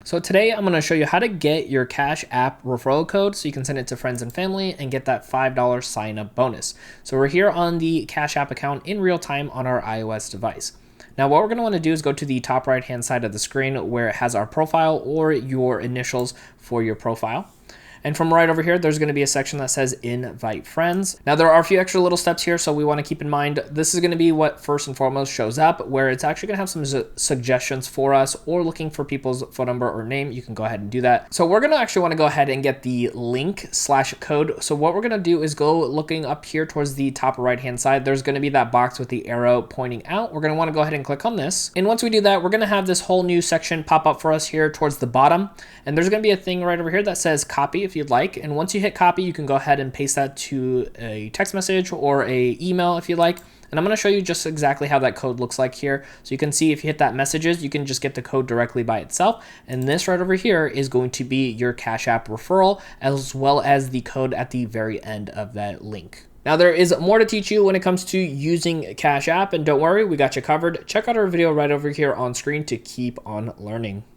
So today I'm going to show you how to get your Cash App referral code so you can send it to friends and family and get that $5 sign up bonus. So we're here on the Cash App account in real time on our iOS device. Now what we're going to want to do is go to the top right hand side of the screen where it has our profile or your initials for your profile. And from right over here, there's going to be a section that says invite friends. Now there are a few extra little steps here, so we want to keep in mind this is going to be what first and foremost shows up, where it's actually going to have some suggestions for us, or looking for people's phone number or name. You can go ahead and do that. So we're going to actually want to go ahead and get the link/code. So what we're going to do is go looking up here towards the top right hand side. There's going to be that box with the arrow pointing out. We're going to want to go ahead and click on this. And once we do that, we're going to have this whole new section pop up for us here towards the bottom. And there's going to be a thing right over here that says copy if you'd like. And once you hit copy, you can go ahead and paste that to a text message or a email if you like. And I'm going to show you just exactly how that code looks like here. So you can see if you hit that messages, you can just get the code directly by itself. And this right over here is going to be your Cash App referral, as well as the code at the very end of that link. Now there is more to teach you when it comes to using Cash App, and don't worry, we got you covered. Check out our video right over here on screen to keep on learning.